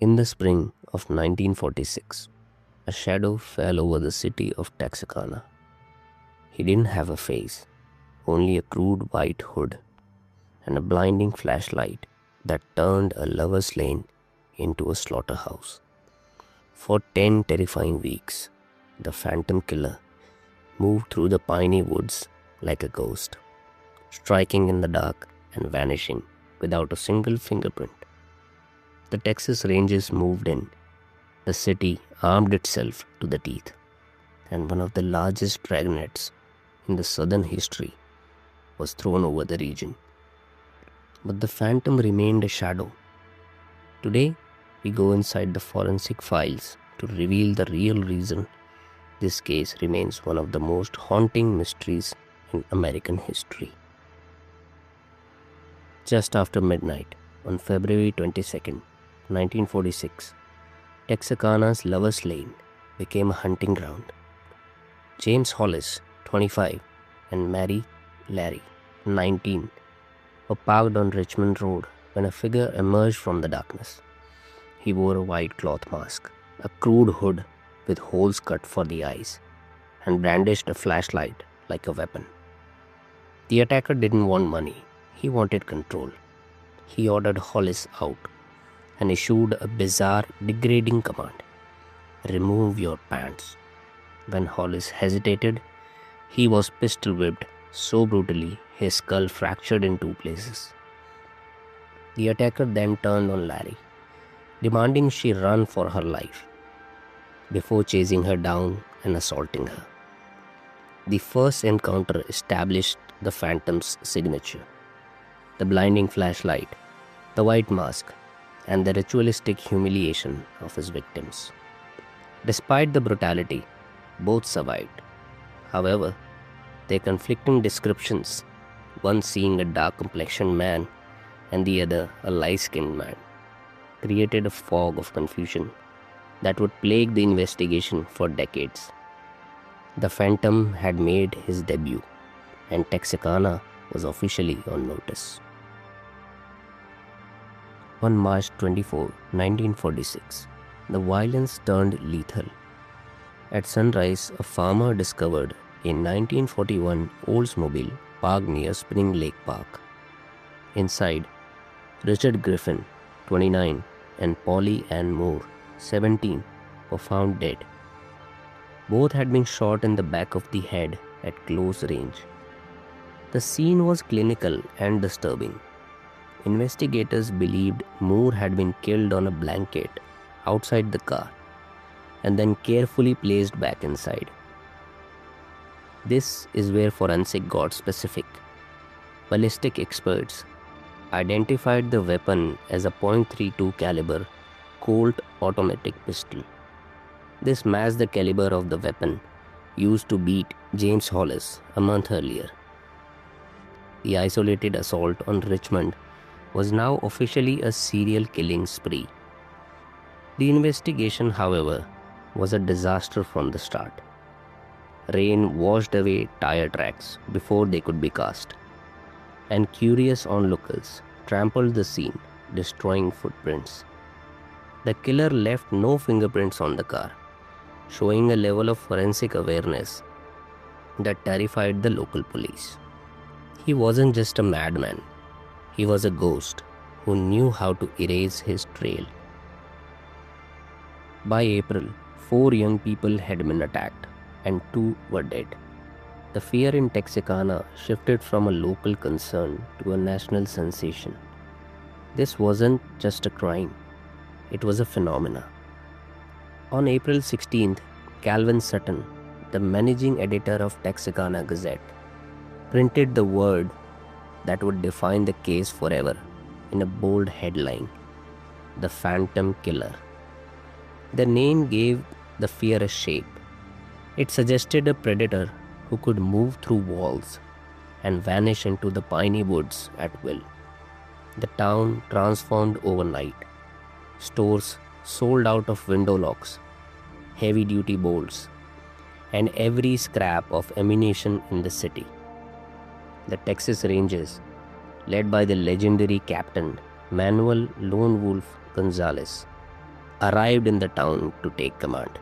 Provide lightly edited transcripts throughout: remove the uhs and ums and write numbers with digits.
In the spring of 1946, a shadow fell over the city of Texarkana. He didn't have a face, only a crude white hood and a blinding flashlight that turned a lover's lane into a slaughterhouse. For 10 terrifying weeks, the phantom killer moved through the piney woods like a ghost, striking in the dark and vanishing without a single fingerprint. The Texas Rangers moved in. The city armed itself to the teeth, and one of the largest dragnets in the southern history was thrown over the region. But the phantom remained a shadow. Today, we go inside the forensic files to reveal the real reason this case remains one of the most haunting mysteries in American history. Just after midnight, on February 22nd, 1946, Texarkana's Lover's Lane became a hunting ground. James Hollis, 25, and Mary Larry, 19, were parked on Richmond Road when a figure emerged from the darkness. He wore a white cloth mask, a crude hood with holes cut for the eyes, and brandished a flashlight like a weapon. The attacker didn't want money, he wanted control. He ordered Hollis out and issued a bizarre, degrading command: "Remove your pants." When Hollis hesitated, he was pistol whipped so brutally his skull fractured in two places. The attacker then turned on Larry, demanding she run for her life, before chasing her down and assaulting her. The first encounter established the Phantom's signature: the blinding flashlight, the white mask, and the ritualistic humiliation of his victims. Despite the brutality, both survived. However, their conflicting descriptions, one seeing a dark-complexioned man and the other a light-skinned man, created a fog of confusion that would plague the investigation for decades. The Phantom had made his debut, and Texarkana was officially on notice. On March 24, 1946, the violence turned lethal. At sunrise, a farmer discovered a 1941 Oldsmobile parked near Spring Lake Park. Inside, Richard Griffin, 29, and Polly Ann Moore, 17, were found dead. Both had been shot in the back of the head at close range. The scene was clinical and disturbing. Investigators believed Moore had been killed on a blanket outside the car and then carefully placed back inside. This is where forensic got specific. Ballistic experts identified the weapon as a .32 caliber Colt automatic pistol. This matched the caliber of the weapon used to beat James Hollis a month earlier. The isolated assault on Richmond was now officially a serial killing spree. The investigation, however, was a disaster from the start. Rain washed away tire tracks before they could be cast, and curious onlookers trampled the scene, destroying footprints. The killer left no fingerprints on the car, showing a level of forensic awareness that terrified the local police. He wasn't just a madman, he was a ghost who knew how to erase his trail. By April, 4 young people had been attacked and 2 were dead. The fear in Texarkana shifted from a local concern to a national sensation. This wasn't just a crime, it was a phenomena. On April 16th, Calvin Sutton, the managing editor of Texarkana Gazette, printed the word that would define the case forever in a bold headline: "The Phantom Killer." The name gave the fear a shape. It suggested a predator who could move through walls and vanish into the piney woods at will. The town transformed overnight. Stores sold out of window locks, heavy-duty bolts, and every scrap of ammunition in the city. The Texas Rangers, led by the legendary captain Manuel Lone Wolf Gonzalez, arrived in the town to take command.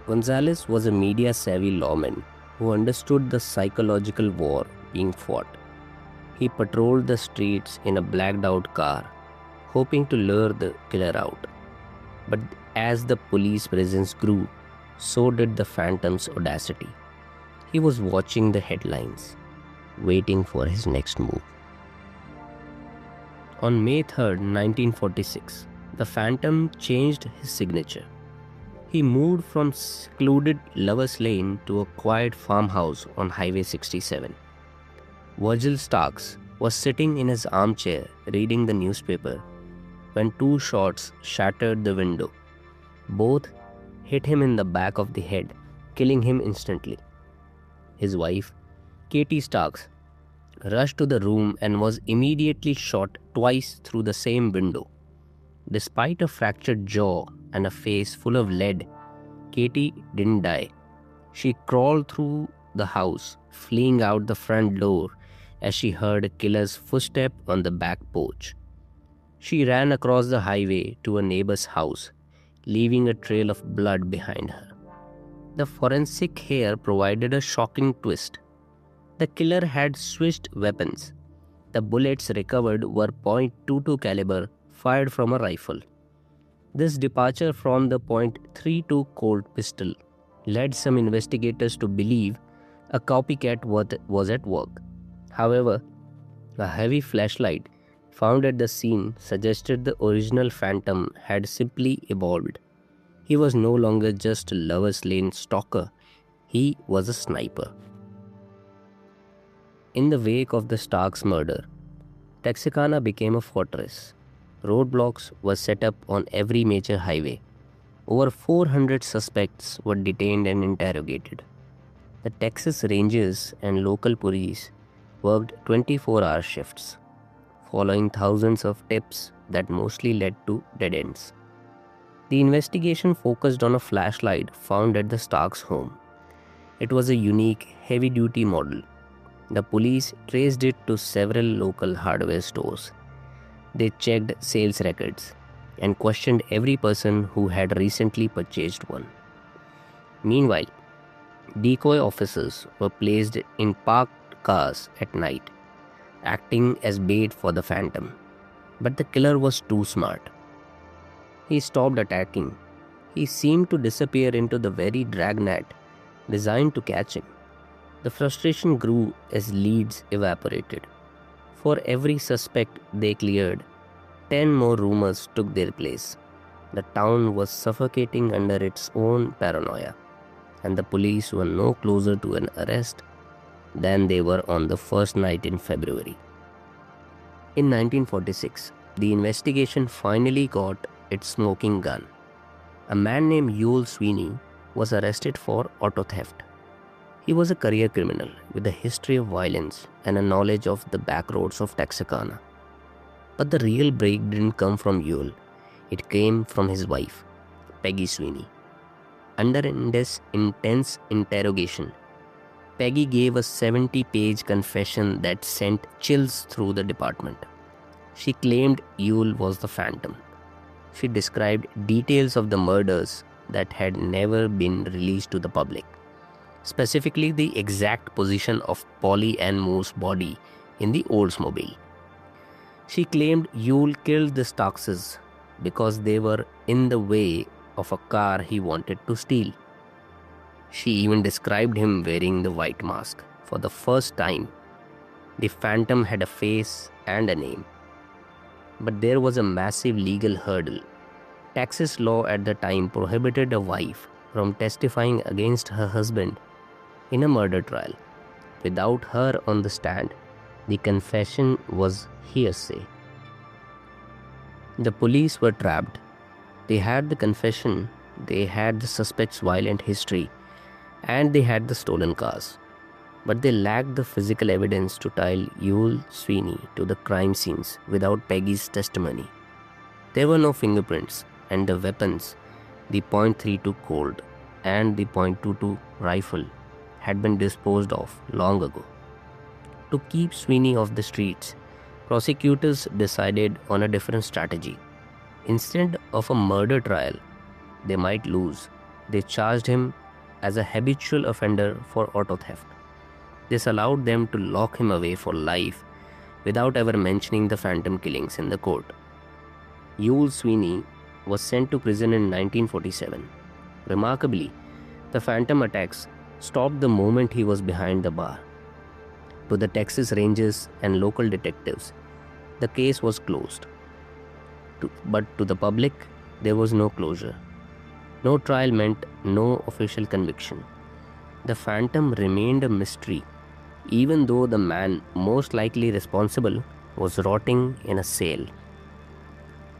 Gonzalez was a media-savvy lawman who understood the psychological war being fought. He patrolled the streets in a blacked-out car, hoping to lure the killer out. But as the police presence grew, so did the Phantom's audacity. He was watching the headlines, waiting for his next move. On May 3, 1946, the Phantom changed his signature. He moved from secluded Lovers Lane to a quiet farmhouse on Highway 67. Virgil Starks was sitting in his armchair reading the newspaper when two shots shattered the window. Both hit him in the back of the head, killing him instantly. His wife, Katie Starks, rushed to the room and was immediately shot twice through the same window. Despite a fractured jaw and a face full of lead, Katie didn't die. She crawled through the house, fleeing out the front door as she heard a killer's footstep on the back porch. She ran across the highway to a neighbor's house, leaving a trail of blood behind her. The forensic hair provided a shocking twist. The killer had switched weapons. The bullets recovered were .22 caliber fired from a rifle. This departure from the .32 Colt pistol led some investigators to believe a copycat was at work. However, a heavy flashlight found at the scene suggested the original Phantom had simply evolved. He was no longer just a Lovers Lane stalker, he was a sniper. In the wake of the Starks murder, Texarkana became a fortress. Roadblocks were set up on every major highway. Over 400 suspects were detained and interrogated. The Texas Rangers and local police worked 24-hour shifts, following thousands of tips that mostly led to dead ends. The investigation focused on a flashlight found at the Starks' home. It was a unique, heavy-duty model. The police traced it to several local hardware stores. They checked sales records and questioned every person who had recently purchased one. Meanwhile, decoy officers were placed in parked cars at night, acting as bait for the Phantom. But the killer was too smart. He stopped attacking. He seemed to disappear into the very dragnet designed to catch him. The frustration grew as leads evaporated. For every suspect they cleared, 10 more rumors took their place. The town was suffocating under its own paranoia, and the police were no closer to an arrest than they were on the first night in February. In 1946, the investigation finally got its smoking gun. A man named Yul Sweeney was arrested for auto theft. He was a career criminal with a history of violence and a knowledge of the backroads of Texarkana. But the real break didn't come from Yule. It came from his wife, Peggy Sweeney. Under intense interrogation, Peggy gave a 70-page confession that sent chills through the department. She claimed Yule was the Phantom. She described details of the murders that had never been released to the public. Specifically the exact position of Polly Ann Moore's body in the Oldsmobile. She claimed Yule killed the Starkses because they were in the way of a car he wanted to steal. She even described him wearing the white mask. For the first time, the Phantom had a face and a name. But there was a massive legal hurdle. Texas law at the time prohibited a wife from testifying against her husband in a murder trial. Without her on the stand, the confession was hearsay. The police were trapped. They had the confession, they had the suspect's violent history, and they had the stolen cars. But they lacked the physical evidence to tie Yule Sweeney to the crime scenes without Peggy's testimony. There were no fingerprints, and the weapons, the .32 Colt and the .22 rifle, had been disposed of long ago. To keep Sweeney off the streets, prosecutors decided on a different strategy. Instead of a murder trial they might lose, they charged him as a habitual offender for auto theft. This allowed them to lock him away for life without ever mentioning the phantom killings in the court. Yule Sweeney was sent to prison in 1947. Remarkably, the phantom attacks stopped the moment he was behind the bar. To the Texas Rangers and local detectives, the case was closed. But to the public, there was no closure. No trial meant no official conviction. The phantom remained a mystery, even though the man most likely responsible was rotting in a cell.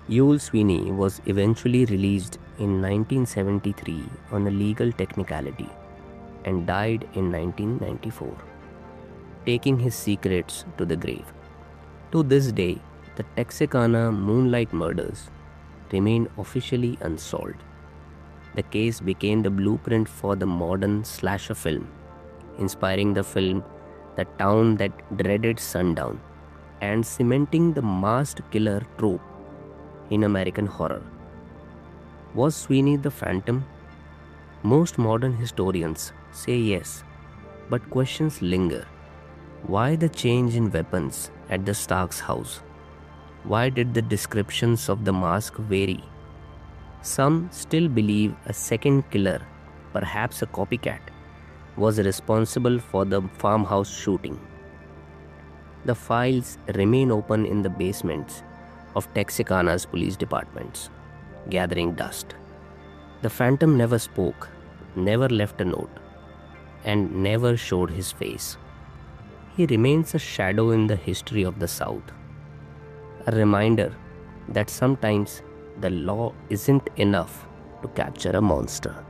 Yule Sweeney was eventually released in 1973 on a legal technicality and died in 1994, taking his secrets to the grave. To this day, the Texarkana Moonlight murders remain officially unsolved. The case became the blueprint for the modern slasher film, inspiring the film The Town That Dreaded Sundown and cementing the masked killer trope in American horror. Was Sweeney the phantom? Most modern historians say yes, but questions linger. Why the change in weapons at the Starks house? Why did the descriptions of the mask vary? Some still believe a second killer, perhaps a copycat, was responsible for the farmhouse shooting. The files remain open in the basements of Texarkana's police departments, gathering dust. The phantom never spoke, never left a note, and never showed his face. He remains a shadow in the history of the South, a reminder that sometimes the law isn't enough to capture a monster.